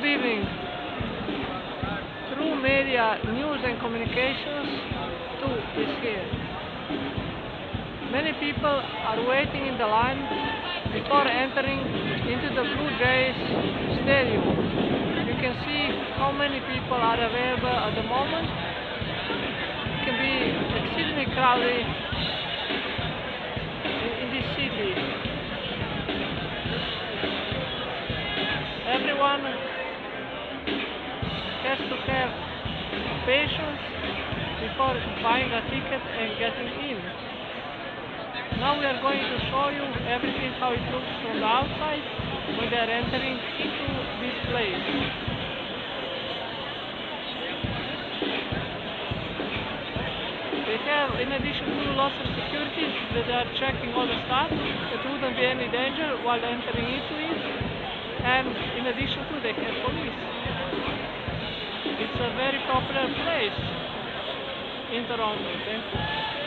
evening. True Media News and Communications 2 is here. Many people are waiting in the line before entering into the Blue Jays stadium. You can see how many people are available at the moment. It can be exceedingly crowded in this city. Everyone has to have patience before buying a ticket and getting in. Now we are going to show you everything how it looks from the outside when they are entering into this place. They have, in addition to lots of security, that are checking all the stuff, that wouldn't be any danger while entering into it. And in addition to, they have police. It's a very popular place in Toronto. Thank you.